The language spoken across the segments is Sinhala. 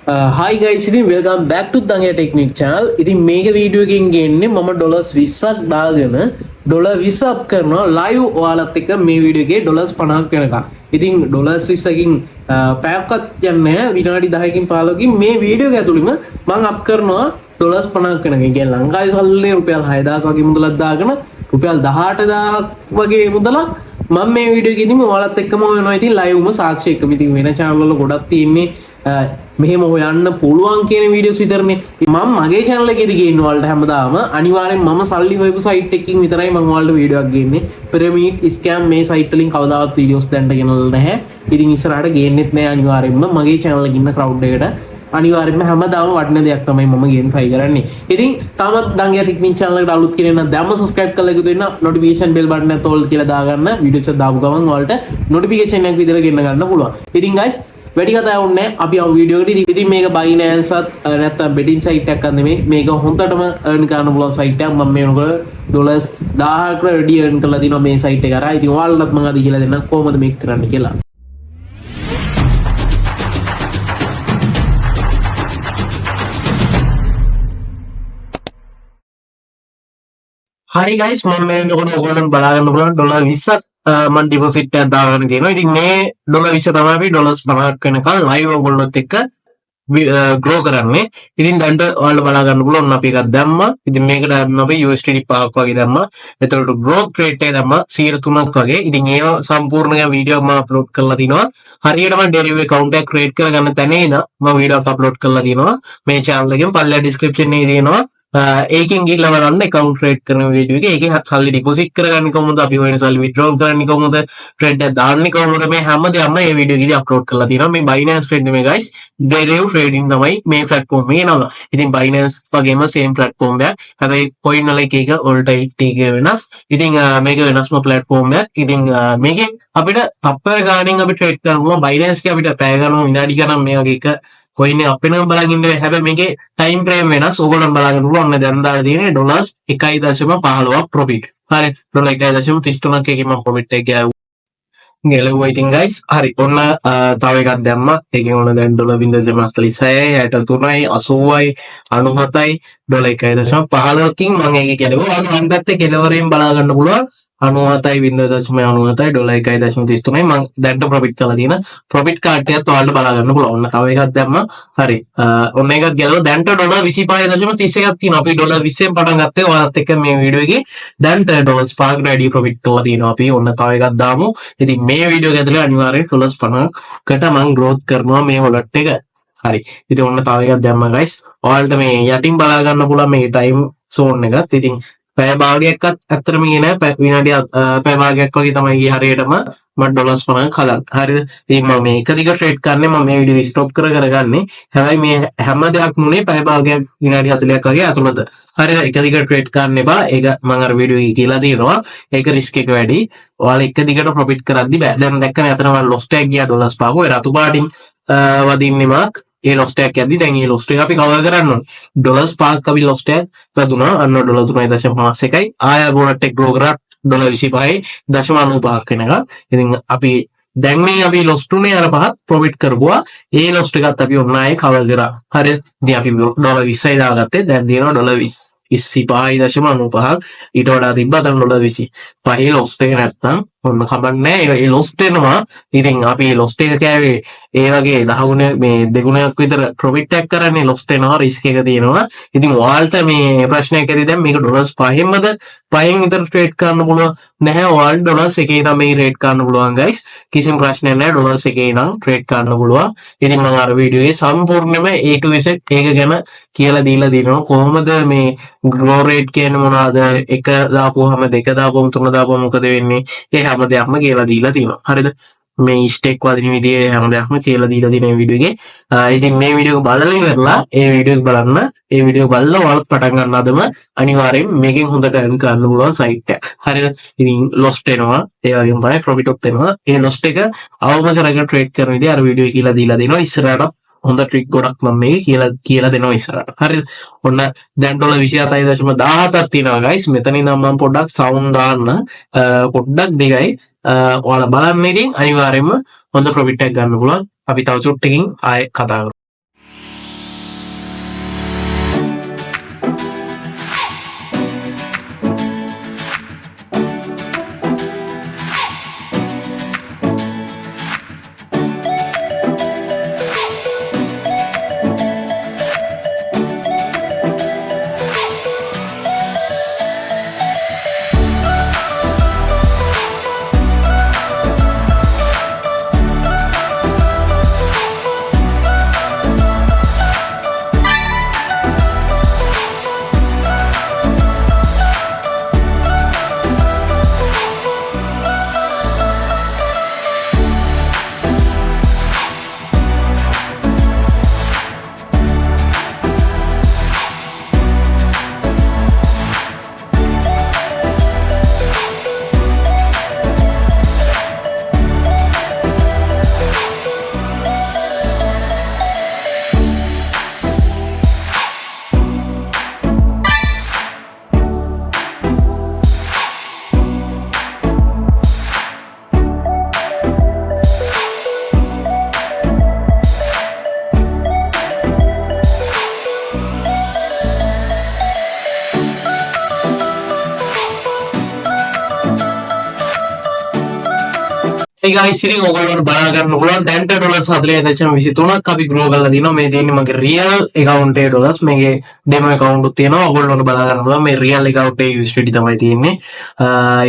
Hi guys, ඉතින් welcome back to Dangya Technique channel. ඉතින් මේක වීඩියෝ එකකින් ගේන්නේ මම ඩොලර්ස් 20ක් දාගෙන ඩොලර් 20 අප් කරනවා live ඔයාලත් එක්ක මේ වීඩියෝ එකේ ඩොලර්ස් 50ක් වෙනකම්. ඉතින් ඩොලර්ස් 20කින් පැයක්වත් යන්නේ නැහැ විනාඩි 10කින් 15කින් මේ වීඩියෝ එක ඇතුළෙම මම අප් කරනවා ඩොලර්ස් 50ක් වෙනකම්. ඒ කියන්නේ ලංකාවේ සල්ලි රුපියල් 6000ක් වගේ මුදලක් දාගෙන රුපියල් 18000ක් වගේ මුදලක් මම මේ වීඩියෝ එකේදීම ඔයාලත් එක්කම වෙනවා. ඉතින් liveම සාක්ෂි එක්ක. ඉතින් වෙන channel වල ගොඩක් තියෙන්නේ මෙහෙම හොයන්න පුළුවන් කියන වීඩියෝස් විතරනේ. මම මගේ channel එකේදී ගේන්න ඔයාලට හැමදාම අනිවාර්යෙන් මම සල්ලි හොයපු site එකකින් විතරයි මම ඔයාලට වීඩියෝ එකක් ගේන්නේ. pyramid scam මේ site වලින් කවදාවත් වීඩියෝස් දැන්න ගෙනල්ලා නැහැ. ඉතින් ඉස්සරහට ගේන්නෙත් නැහැ අනිවාර්යෙන්ම මගේ channel එකේ ඉන්න crowd එකට. අනිවාර්යෙන්ම හැමදාම වටින දෙයක් තමයි මම ගේන්න try කරන්නේ. ඉතින් තාමත් Dangya Technique channel එකට අලුත් කෙනෙක් නම් දැම්ම subscribe කරලා එකතු වෙන්න notification bell button එක තෝල් කියලා දාගන්න වීඩියෝස් එක දාපු ගමන් ඔයාලට notification එකක් විතර ගෙන්න ගන්න පුළුවන්. ඉතින් guys වැඩි කතාවක් නැහැ. අපි ආව වීඩියෝ එකට ඉතින් මේක Binance නැත්නම් betting site එකක් නෙමෙයි. මේක හොඳටම earn කරන්න පුළුවන් site එකක්. මම මේ වෙනකොට ඩොලර්ස් 1000කට වැඩි earn කරලා දිනවා මේ site එක කරා. ඉතින් ඔයාලටත් මම අද කියලා දෙන්නම් කොහොමද මේක කරන්න කියලා. හරි guys මම මේ වෙනකොට ඔයගොල්ලන් බලාගන්න පුළුවන් ඩොලර් 20ක් මම ඩිපොසිට් එකක් දාගන්න තියෙනවා. ඉතින් මේ ඩොලර් 20 තමයි අපි ඩොලර්ස් 50ක් වෙනකල් ලයිව් ඔයගොල්ලොත් එක්ක ග්‍රෝ කරන්නේ. ඉතින් දැන්ට ඔයාලට බලා ගන්න පුළුවන් අපි එකක් දැම්මා. ඉතින් මේකට අපි USDT 5ක් වගේ දැම්මා. එතකොට growth rate එක දැම්මා 3%ක් වගේ. ඉතින් ඒව සම්පූර්ණ වීඩියෝ මම අප්ලෝඩ් කරලා තිනවා. හරියටම daily account එක create කරගන්න තැනේ ඉඳන් මම වීඩියෝ එක අප්ලෝඩ් කරලා තිනවා. මේ channel එකෙන් පල්ලා description එකේ තියෙනවා. ඒකෙන් ගිහලා බලන්න account trade කරන වීඩියෝ එක. ඒකෙන් සල්ලි deposit කරගන්නේ කොහොමද, අපි වෙන සල්ලි withdraw කරන්නේ කොහොමද, trade එක දාන්නේ කොහොමද, මේ හැම දෙයක්ම මේ වීඩියෝ එකේදී අප්ලෝඩ් කරලා තියෙනවා. මේ Binance trade නෙමෙයි guys, derivative trading තමයි මේ platform එකේ නම. ඉතින් Binance වගේම same platform එකක්. හැබැයි coin වල එක එක volatility එක වෙනස්. ඉතින් මේක වෙනස්ම platform එකක්. ඉතින් මේකේ අපිට තප්පර ගාණෙන් අපි trade කරනවා. Binance එකේ අපිට පැය ගණන් විනාඩි ගණන් මේ වගේ එක කොයින් එක අපේ නම් බලන් ඉන්නේ. හැබැයි මේකේ time frame වෙනස්. ඕගොල්ලෝ බලන්න පුළුවන්. ඔන්න දැන් දාලා තියෙන්නේ ඩොලර්ස් 1.15ක් profit. හරි. ඩොලර් 1.33ක් එකේ මම profit එක ගෙලුවා. ඉතින් guys හරි. ඔන්න තව එකක් දැම්මා. ඒකේ ඔන්න දැන් ඩොලර් 0.46යි 63යි 80යි 97යි ඩොලර් 1.15කින් මම ඒක ගෙලුවා. අන්න පැත්තේ කෙලවරෙන් බලා ගන්න පුළුවන්. 97යි 0.97යි ඩොලර් 1.33යි මම දැන්ට ප්‍රොෆිට් කරලා තියෙන ප්‍රොෆිට් කාඩ් එකත් ඔයාලට බලා ගන්න පුළුවන්. ඔන්න තව එකක් දැම්මා. හරි. ඔන්න එකක් ගැලුවා. දැන්ට ඩොලර් 25.31ක් තියෙනවා. අපි ඩොලර් 20ෙන් පටන් ගත්තේ ඔයාලත් එක්ක මේ වීඩියෝ එකේ. දැන්ට ඩොලර්ස් 5කට වැඩි ප්‍රොෆිට් කරලා තියෙනවා අපි. ඔන්න තව එකක් දාමු. ඉතින් මේ වීඩියෝ එක ඇතුලේ අනිවාර්යෙන් ඩොලර්ස් 50කට මම growth කරනවා මේ wallet එක. හරි. ඉතින් ඔන්න තව එකක් දැම්මා guys. ඔයාලට මේ යටින් බලා ගන්න පුළුවන් මේ time zone එකත්. ඉතින් පැය භාගයක්වත් ඇත්තටම ගියේ නැහැ. විනාඩි පැය භාගයක් වගේ තමයි ගියේ හරියටම මම ඩොලර්ස් 50ක් හදන්න. හරිද? ඉතින් මම මේ එක දිගට ට්‍රේඩ් කරන්නේ. මම මේ වීඩියෝ ස්ටොප් කරගන්නේ. හැබැයි මේ හැම දෙයක්ම උනේ පැය භාගයක් විනාඩි 40ක් වගේ ඇතුළත. හරිද? එක දිගට ට්‍රේඩ් කරන්න එපා. ඒක මම අර වීඩියෝ එකේ කියලා තියෙනවා. ඒක රිස්ක් එක වැඩි. ඔයාලා එක දිගට ප්‍රොෆිට් කරද්දි බෑ. දැන් දැක්කනේ අතන මම ලොස් එකක් ගියා ඩොලර්ස් 5ක. ඔය රතු පාටින් වදින්නේ මාක්. ඒ ලොස් එකක් යද්දි දැන් ඒ ලොස් එක අපි කවර් කරන්න ඕනේ. ඩොලර්ස් 5ක් අපි ලොස් එකක් වැදුනා. අන්න ඩොලර් 3.51යි. ආය wallet එක grow කරා ඩොලර් 25.95ක් වෙනකම්. ඉතින් අපි දැන් මේ අපි ලොස් තුනේ අර පහත් ප්‍රොෆිට් කරපුවා. ඒ ලොස් එකත් අපි ඔන්න ආයේ කවර් කරා. හරිද? ඉතින් අපි ඩොලර් 20යි දාගත්තේ. දැන් තියෙනවා ඩොලර් 25.95ක්. ඊට වඩා තිබ්බා දැන් ඩොලර් 25 ලොස් එක නැත්තම් ඔන්න කමන්නේ. ඒ ලොස් වෙනවා. ඉතින් අපි ලොස් එක කෑවේ ඒ වගේ 10 ගුණ මේ 2 ගුණයක් විතර ප්‍රොෆිට් එකක් කරන්නේ ලොස් වෙනවා. රිස්ක් එක තියෙනවා. ඉතින් ඔයාලට මේ ප්‍රශ්නයක් ඇති දැන් මේක ඩොලර්ස් 5ෙන්මද 5ෙන් විතර ට්‍රේඩ් කරන්න පුළුවන් නැහැ. ඔයාලට ඩොලර්ස් 1 තමයි ට්‍රේඩ් කරන්න පුළුවන් guys. කිසිම ප්‍රශ්නයක් නැහැ. ඩොලර්ස් 1 නම් ට්‍රේඩ් කරන්න පුළුවන්. ඉතින් මම අර වීඩියෝ එකේ සම්පූර්ණයෙන්ම A to Z ඒක ගැන කියලා දීලා දිනවා. කොහොමද මේ grow rate කියන්නේ මොනවාද? 1 දාපුවාම 2 දාපුවාම 3 දාපුවාම මොකද වෙන්නේ? ඒ හැම දෙයක්ම කියලා දීලා තියෙනවා. හරිද? මේ ස්ටේක් වදින විදිහේ හැම දෙයක්ම කියලා දීලා තියෙන මේ වීඩියෝ එකේ. ඉතින් මේ වීඩියෝ එක බලලා ඉවරලා ඒ වීඩියෝ එක බලන්න. ඒ වීඩියෝ බලලා ඔයාලත් පටන් ගන්න අදම අනිවාර්යෙන් මේකෙන් හොඳට earn කරන්න පුළුවන් site එක. හරිද? ඉතින් loss වෙනවා. ඒ වගේම තමයි profit උත් වෙනවා. ඒ loss එක අවම කරගෙන trade කරන විදිහ අර වීඩියෝ එක කියලා දීලා දෙනවා. ඉස්සරහට හොඳ ට්‍රික් ගොඩක් මම මේක කියලා දෙනවා ඉස්සරහට. හරිද? ඔන්න දැන් ඩොලර් 27.17ක් තියෙනවා guys. මෙතන ඉඳන් මම පොඩ්ඩක් sound දාන්න. පොඩ්ඩක් දෙකයි. ඔයාලා බලන්න ඉතින් අනිවාර්යයෙන්ම හොඳ ප්‍රොෆිට් එකක් ගන්න පුළුවන්. අපි තව චුට්ටකින් ආයෙ කතා කරමු. ඒ guys ඉතින් ඔයගොල්ලෝ බලා ගන්න පුළුවන් දැන්ට ඩොලර්ස් 40.23ක් අපි ග්‍රෝ කරලා දිනවා මේ තියෙන්නේ මගේ රියල් account එකේ ඩොලර්ස් මේකේ ඩෙමෝ account උත් තියෙනවා ඔයගොල්ලෝට බලා ගන්න පුළුවන් මේ රියල් account එකේ USDT තමයි තියෙන්නේ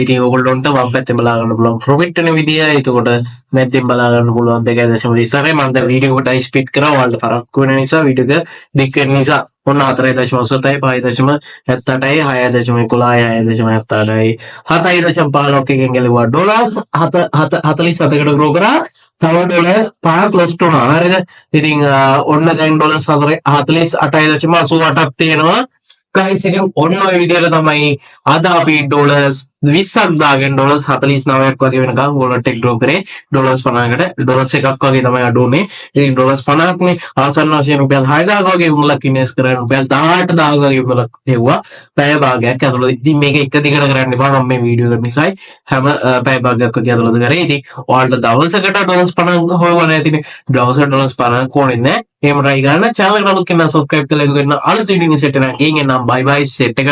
ඉතින් ඔයගොල්ලොන්ට වම් පැත්තෙන් බලා ගන්න පුළුවන් profit වෙන විදිය එතකොට මැද්දෙන් බලා ගන්න පුළුවන් 2.20 මම දැන් වීඩියෝ එකට ස්පීඩ් කරා ඔයාලට පරක්කු වෙන නිසා වීඩියෝ එක දික් වෙන නිසා ඔන්න 4.8යි 5.78යි 6.11යි 6.78යි 7.15 එකෙන් ගැලුවා ඩොලර්ස් 47කට ග්‍රෝ කරා තව ඩොලර්ස් 5 ක්ලෝස් ටු වුණා හරිද ඉතින් ඔන්න දැන් ඩොලර්ස් 48.88ක් තියෙනවා guys ඉතින් ඔන්න ඔය විදිහට තමයි අද අපි ඩොලර්ස් 20ක් දාගෙන ඩොලර්ස් 49ක් වගේ වෙනකම් වොලට් එක ඩ්‍රෝ කරේ ඩොලර්ස් 50කට ඩොලර්ස් එකක් වගේ තමයි අඩු වුනේ ඉතින් ඩොලර්ස් 50ක්නේ ආසන්න වශයෙන් රුපියල් 6000 වගේ උඹලක් ඉන්වෙස්ට් කරලා රුපියල් 18000 වගේ උඹලක් හෙව්වා පැය භාගයක් ඇතුළත ඉතින් මේක එක දිගට කරන්න එපා මම මේ වීඩියෝ කරන නිසායි හැම පැය භාගයක් වගේ ඇතුළත කරේ ඉතින් ඔයාලට දවසකට ඩොලර්ස් 50 හොයවන්න ඇතිනේ දවසට ඩොලර්ස් 50 ඕනේ නැහැ එහෙම try කරන්න channel එක අලුත් කෙනා subscribe කරලා එකතු වෙන්න අලුත් වීඩියෝ සෙට් එකක් ගෙන් එන්නම් bye bye set එක